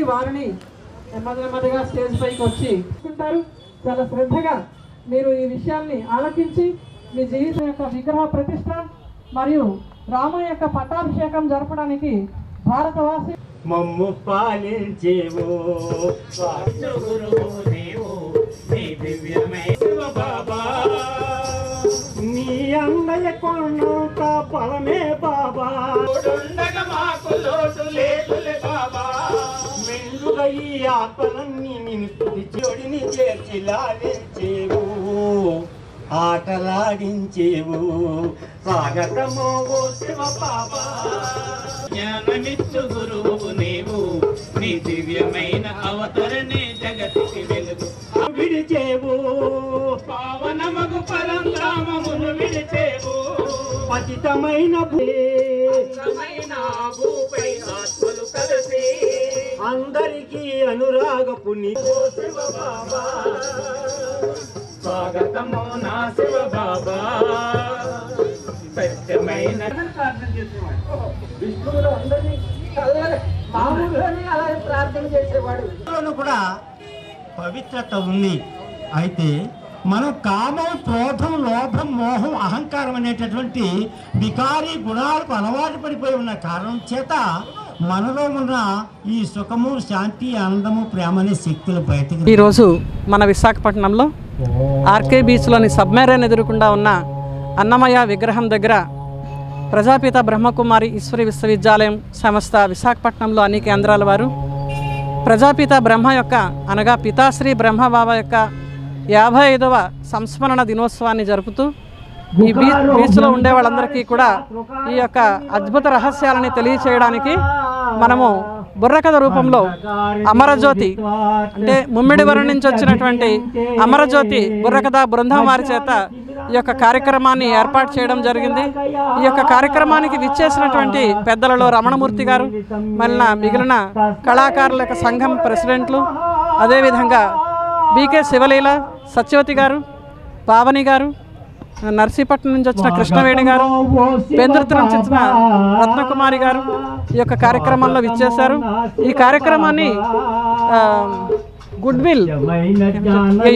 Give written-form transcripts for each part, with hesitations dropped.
మళ్ళీ వారిని నెమ్మదిగా స్టేజ్ పైకి వచ్చి ఉంటారు. చాలా శ్రద్ధగా మీరు ఈ విషయాన్ని ఆలకించి మీ జీవితం యొక్క విగ్రహ ప్రతిష్ట మరియు రాముని యొక్క పట్టాభిషేకం జరపడానికి భారతవాసి మమ్ము పాలించేవో బాబా నీ అన్నయ్య కొండంత బలమే బాబా మాకు లోటు లేదులే బాబా మెండుగా ఈ ఆత్మలన్నీ నేను జోడిని చేర్చి లాలించేవు ఆటలాడించేవు స్వాగతమో శివ బాబా జ్ఞానమిచ్చు గురువు నీవు నీ దివ్యమైన అవతరణే జగతికి వెలుగు విడిచేవు పావనమగు పరంధామమును విడిచేవు పతితమైన భూపై ఆత్మలు కలిసి అందరికీ అనురాగపు నీవు శివ బాబా స్వాగతమో నా శివ బాబా సత్యమైన విష్ణువులో అందరినీ మామూలుగానే అలాగే ప్రార్థన చేసేవాడు కూడా పవిత్రత ఉంది. అయితే మనం కామం, క్రోధం, లోభం, మోహం, అహంకారం అనేటటువంటి వికారీ గుణాలకు అలవాటు పడిపోయి ఉన్న కారణం చేత మనలో ఉన్న ఈ సుఖము, శాంతి, ఆనందము, ప్రేమ అనే శక్తులు బయటకు ఈరోజు మన విశాఖపట్నంలో ఆర్కే బీచ్లోని సబ్మెరైన్ ఎదురుకుండా ఉన్న అన్నమయ్య విగ్రహం దగ్గర ప్రజాపిత బ్రహ్మకుమారి ఈశ్వరి విశ్వవిద్యాలయం సంస్థ విశాఖపట్నంలో అన్ని కేంద్రాల వారు ప్రజాపిత బ్రహ్మ యొక్క అనగా పితాశ్రీ బ్రహ్మబాబా యొక్క 55వ సంస్మరణ దినోత్సవాన్ని జరుపుతూ ఈ బీచ్లో ఉండే వాళ్ళందరికీ కూడా ఈ యొక్క అద్భుత రహస్యాలని తెలియచేయడానికి మనము బుర్రకథ రూపంలో అమరజ్యోతి అంటే ముమ్మిడివరం నుంచి వచ్చినటువంటి అమరజ్యోతి బుర్రకథ బృందం వారి చేత ఈ యొక్క కార్యక్రమాన్ని ఏర్పాటు చేయడం జరిగింది. ఈ యొక్క కార్యక్రమానికి విచ్చేసినటువంటి పెద్దలలో రమణమూర్తి గారు, మళ్ళీ మిగిలిన కళాకారుల యొక్క సంఘం ప్రెసిడెంట్లు, అదేవిధంగా బీకే శివలీల, సత్యవతి గారు, పావని గారు, నర్సీపట్నం నుంచి వచ్చిన కృష్ణవేణి గారు, బెందుర్తి నుంచి వచ్చిన రత్నకుమారి గారు ఈ యొక్క కార్యక్రమంలో విచ్చేశారు. ఈ కార్యక్రమాన్ని గుడ్విల్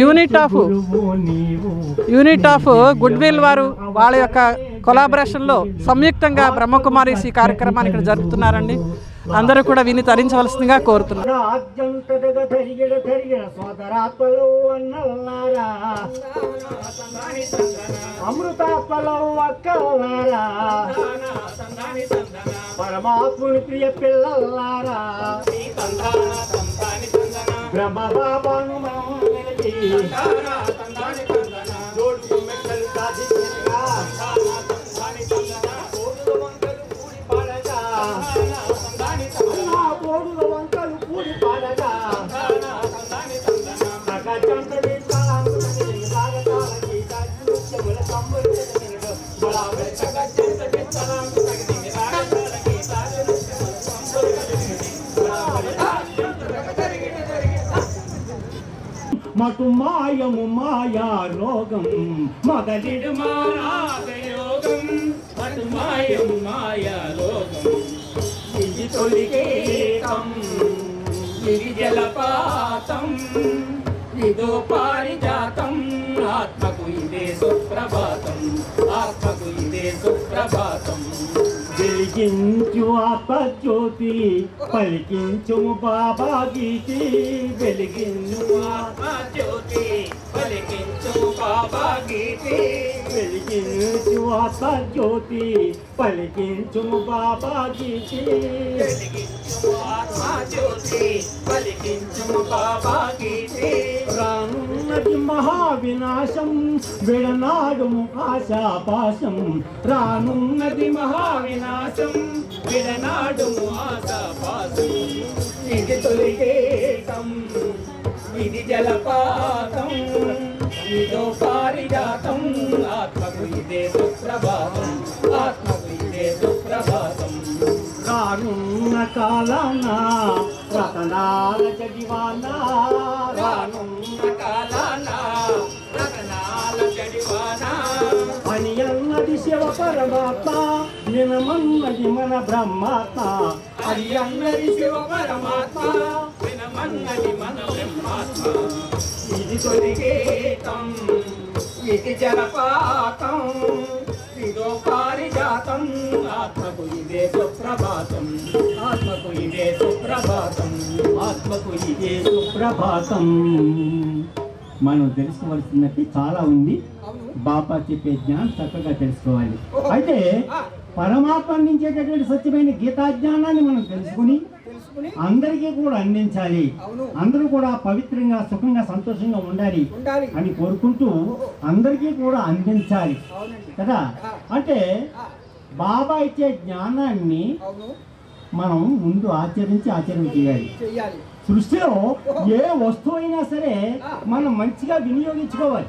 యూనిట్ ఆఫ్ గుడ్విల్ వారు వాళ్ళ యొక్క కొలాబరేషన్లో సంయుక్తంగా బ్రహ్మకుమారీస్ ఈ కార్యక్రమాన్ని ఇక్కడ జరుపుతున్నారండి. అందరూ కూడా విని తరించవలసిందిగా కోరుతున్నారు. పరమాత్ముని ప్రియ పిల్లలారా బ్రహ్మ బాబాను వంకలు కూడి పాడగా మటు మాయము మాయా రోగం మొదలిడు మారాగయోగం మటు మాయము మాయా రోగం ఇది తొలిగేతం ఇది జలపాతం ఇదో పారిజాతం ఆత్మకు ఇదే సుప్రభాతం ఆత్మకు ఇదే సుప్రభాతం వెలిగించు ఆత్మజ్యోతి పలికించు బాబా గీతి వెలిగించు ఆత్మజ్యోతి పలికించు బాబా గీతి వెలిగించు ఆత్మజ్యోతి పలికించు బాబా గీతి వెలిగించు ఆత్మజ్యోతి పలికించు బాబా గీతి రానున్నది మహావినాశం విడనాడు ఆశాపాశం రానున్నది మహావినాశం విడనాడు ఆశాపాశం ఇది తొలిగేతం ఇది జలపాతం ఇదో పారిజాతం ఆత్మకు ఇదే సుప్రభాతం ఆత్మకు ఇదే సుప్రభాతం రానున్న కాలాన రతనాల జడివానా రానున్న కాలాన రతనాల జడివానా అని అన్నది శివ పరమాత్మ నినమన్నది మన బ్రహ్మాత్మ అని అన్నది శివ పరమాత్మ మన్నది మన బ్రహ్మాత్మ ఇది తొలిగేతం ఇది జలపాతం ఇదో పారిజాతం ఆత్మకు ఇదే సుప్రభాతం ఆత్మకు ఇదే సుప్రభాతం ఆత్మకు ఇదే సుప్రభాతం. మనం తెలుసుకోవాల్సినది చాలా ఉంది. బాబా చెప్పే జ్ఞానం చక్కగా తెలుసుకోవాలి. అయితే పరమాత్మ అందించేటటువంటి స్వచ్ఛమైన గీతాజ్ఞానాన్ని మనం తెలుసుకుని అందరికీ కూడా అందించాలి. అందరూ కూడా పవిత్రంగా సుఖంగా సంతోషంగా ఉండాలి అని కోరుకుంటూ అందరికీ కూడా అందించాలి కదా. అంటే బాబా ఇచ్చే జ్ఞానాన్ని మనం ముందు ఆచరణ చేయాలి. సృష్టిలో ఏ వస్తువు అయినా సరే మనం మంచిగా వినియోగించుకోవాలి.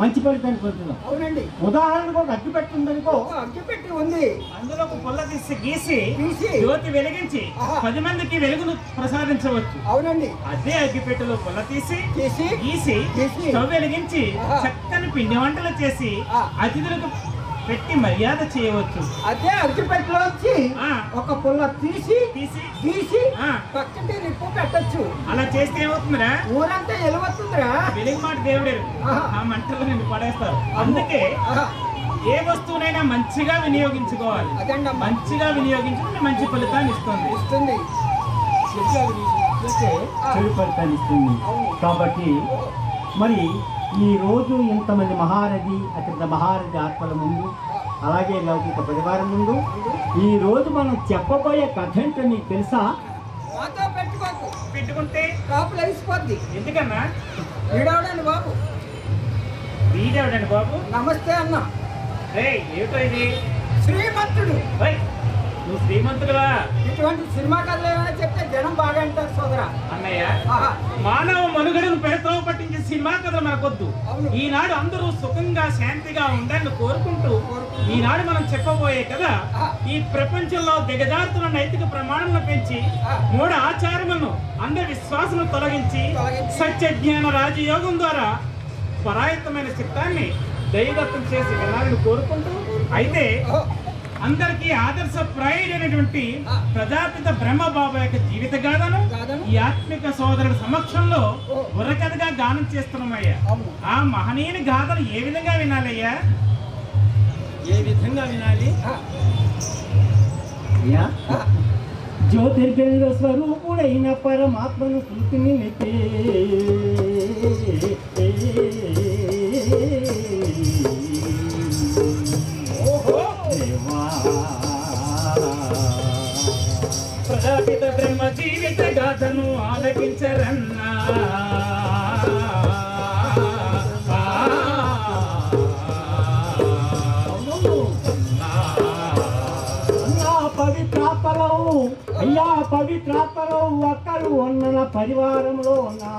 మంచి ఫలితాన్ని పొందుతున్నాం. అవునండి. ఉదాహరణకు ఒక అగ్గిపెట్టి ఉందనుకో, అగ్గిపెట్టి ఉంది, అందులో ఒక పుల్ల తీసి గీసి జ్యోతి వెలిగించి 10 మందికి వెలుగును ప్రసాదించవచ్చు. అవునండి. అదే అగ్గిపెట్టెలో పుల్ల తీసి గీసి స్టవ్ వెలిగించి చక్కని పిండి వంటలు చేసి అతిథులకు పెట్టి మర్యాద చేయవచ్చు. అదే అగ్గిపెట్టెలోంచి ఒక పుల్ల తీసి పక్కటి నిప్పు పెట్టచ్చు. అలా చేస్తే ఏమవుతుందిరా, ఊరంతా ఎలువతుందిరా. వెలుగు మాట దేవుడే, ఆ మంటలు నిన్ను పడేస్తారు. అందుకే ఏ వస్తువునైనా మంచిగా వినియోగించుకోవాలి. మంచిగా వినియోగించుకుంటే మంచి ఫలితాన్ని ఇస్తుంది. చెడు ఫలితాన్ని ఇస్తుంది. కాబట్టి మరి ఈ రోజు ఇంతమంది మహారథి అత్యంత మహారథి ఆత్మల ముందు, అలాగే లౌకిక పరివారం ముందు ఈ రోజు మనం చెప్పబోయే కథ ఏంటో నీకు తెలుసా? పెట్టుకుంటే కాపులు అయిపోద్ది. ఎందుకన్నా? వీడవడండి బాబు. వీడవడండి బాబు. నమస్తే అన్న. ఏమిటో ఇది? శ్రీమంతుడు. నువ్వు శ్రీమంతుడువా? ఇటువంటి సినిమా కథలు ఏమైనా చెప్తే జనం బాగా అంటారు సోదరా. అన్నయ్య, మానవ మనుగడను పెడతావు పట్టించే సినిమా కథలు మనకొద్దు. ఈనాడు అందరూ సుఖంగా శాంతిగా ఉండాలని కోరుకుంటూ ఈనాడు మనం చెప్పబోయే కదా ఈ ప్రపంచంలో దిగజారుతున్న నైతిక ప్రమాణాలను పెంచి మూఢ ఆచారములను అంధ విశ్వాసం తొలగించి సత్య జ్ఞాన రాజయోగం ద్వారా పరాయత్తమైన చిత్తాన్ని దైవదత్తం చేసి వెళ్ళాలని కోరుకుంటూ, అయితే అందరికీ ఆదర్శ ప్రాయుడైనటువంటి ప్రజాపిత బ్రహ్మ బాబా యొక్క జీవిత గాథను ఈ ఆత్మిక సోదరుల సమక్షంలో బుర్రకథగా గానం చేస్తున్నామయ్యా. ఆ మహనీయుని గాథను ఏ విధంగా వినాలయ్యా? ఏ విధంగా వినాలి? జ్యోతిర్లింగ స్వరూపుడైన పరమాత్మను స్తుతిని ప్రజాపిత బ్రహ్మ జీవిత గాథను ఆలకించరన్నా. పవిత్రాత్మలో అయ్యా, పవిత్రాత్మలో ఒక్కరు ఉన్న పరివారంలో ఉన్నా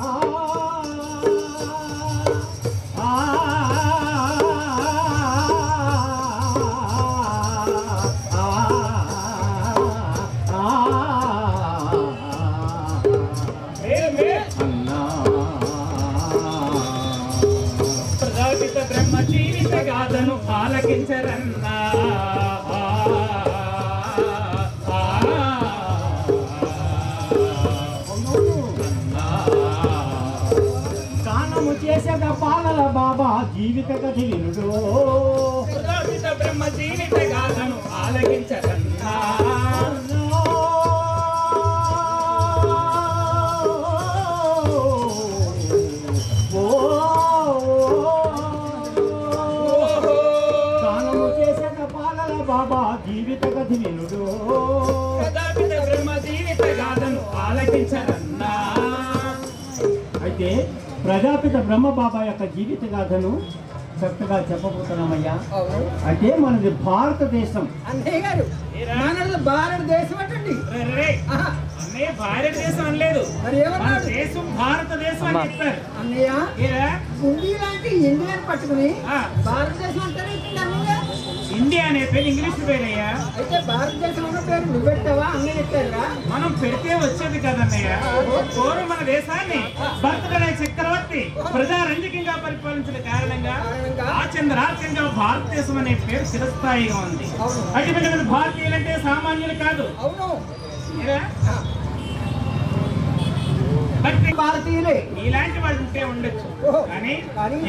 ప్రజాపిత బ్రహ్మ జీవిత గాథను ఆలకించరన్నా. చేసగా పాలల బాబా జీవిత కథ వినుడు. ప్రజాపిత బ్రహ్మ జీవిత గాథను ఆలకించరన్నా. బాబా జీవిత కథ వినుడు. ప్రజాపిత బ్రహ్మ జీవిత గాథను ఆలకించరన్నా. అయితే ప్రజాపిత బ్రహ్మ బాబా యొక్క జీవిత గాథను చక్కగా చెప్పబోతున్నామయ్యా. అంటే మనది భారతదేశం. అన్నయ్య గారు, మనది భారతదేశం అంటండి. అన్నయ్య భారతదేశం అనలేదు, దేశం భారతదేశం అని చెప్పారు. అన్నయ్య హిందీ లాంటి ఇండియన్ పట్టుకుని భారతదేశం అంటారు. ఇండియా అనే పేరు ఇంగ్లీష్ పేరయ్యా. అయితే భారతదేశం అన్న పేరు నువ్వు పెట్టావా? అన్నయ్య చెప్పారా? మనం పెడితే వచ్చేది కదన్నయ్య. పూర్వం మన దేశాన్ని భరతుడనే చక్రవర్తి ప్రజారంజకంగా పరిపాలించిన కారణంగా రాజ్యంగా భారతదేశం అనే పేరు చిరస్థాయిగా ఉంది. అటువంటి భారతీయులంటే సామాన్యులు కాదు. అవును. భారతీయులే ఇలాంటి వాళ్ళు ఉంటే ఉండొచ్చు, కానీ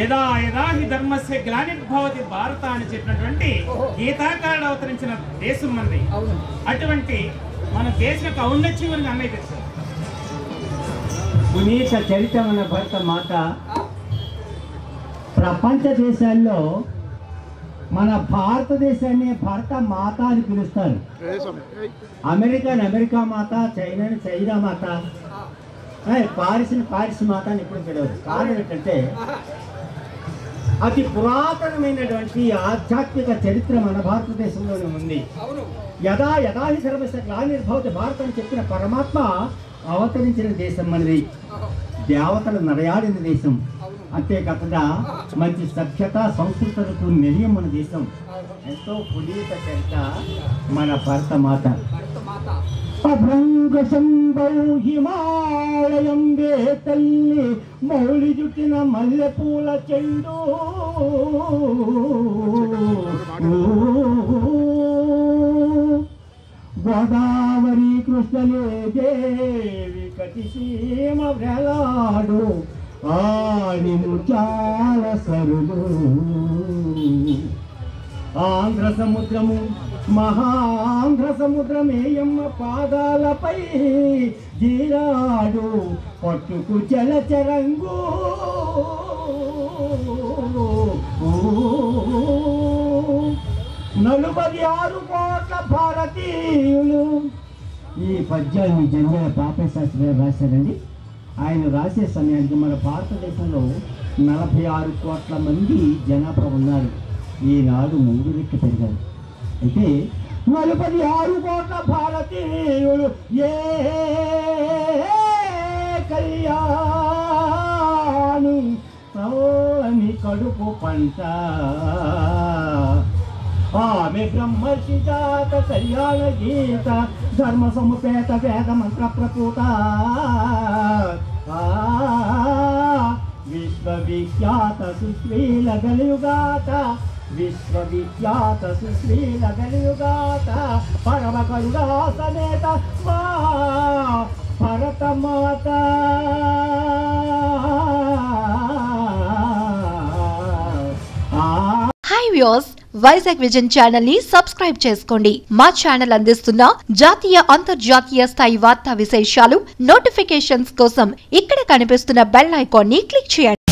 యదా యదా హి ధర్మస్య గ్లానిర్భవతి భారత అని చెప్పినటువంటి గీతాకారుడు అవతరించిన దేశం మనది. అటువంటి మన దేశం యొక్క ఔన్నత్యం అని అన్నయ్య తెలుసు. పునీత చరిత్రమైన భరత మాత ప్రపంచ దేశాల్లో మన భారతదేశాన్ని భరత మాత అని పిలుస్తారు. అమెరికా మాత, చైనాని చైనా మాత, పారిస్ మాత అని ఇప్పుడు పిలవరు. కారణం ఏంటంటే అతి పురాతనమైనటువంటి ఆధ్యాత్మిక చరిత్ర మన భారతదేశంలోనే ఉంది. యదా యదా హి ధర్మస్య గ్లానిర్భవతి భారతం అని చెప్పిన పరమాత్మ అవతరించిన దేశం మనది. దేవతలు నడయాడిన దేశం. అంతేకాకుండా మంచి సభ్యత సంస్కృతులకు నిలయం మన దేశం. ఎంతో పునీత చరిత్ర మన భరత మాత. అభ్రంగ సంభౌ హిమాలయం వే తల్లి మౌళి జుట్టిన మల్లె పూల చెండు గోదావరి కృష్ణలే దేవి కటిసీమ వ్రేలాడు ఆడిను చాలా సరులు. ఆంధ్ర సముద్రము మహాంధ్ర సముద్రమేయమ్మ పాదాలపై జీరాడు పట్టుకు చలచరంగు. నలుబది 6 కోట్ల భారతీయులు. ఈ పద్యాన్ని జంధ్యాల పాపయ్య శాస్త్రి గారు రాశారండి. ఆయన రాసే సమయానికి మన భారతదేశంలో 46 కోట్ల మంది జనాభా ఉన్నారు. ఈనాడు 3 రెట్లు పెరిగారు. అయితే 46 కోట్ల భారతీయులు ఏ కళ్యాణి సోని కడుపు పంట. ఆమె బ్రహ్మర్షి జాత కళ్యాణ గీత ధర్మ సముపేత వేద మంత్ర ప్రపూత. విశ్వవిఖ్యాత సుశ్రీల గలియుగాత విశ్వవిఖ్యాత సుశ్రీల గలియుగాత పరమ కరుణా సమేత మా భరత మాత. Hi viewers, Vizag vision channel ని సబ్స్క్రైబ్ చేసుకోండి. మా ఛానల్ అందిస్తున్న జాతీయ అంతర్జాతీయ స్థాయి వార్తా విశేషాలు నోటిఫికేషన్స్ కోసం ఇక్కడ కనిపిస్తున్న బెల్ ఐకాన్ ని క్లిక్ చేయండి.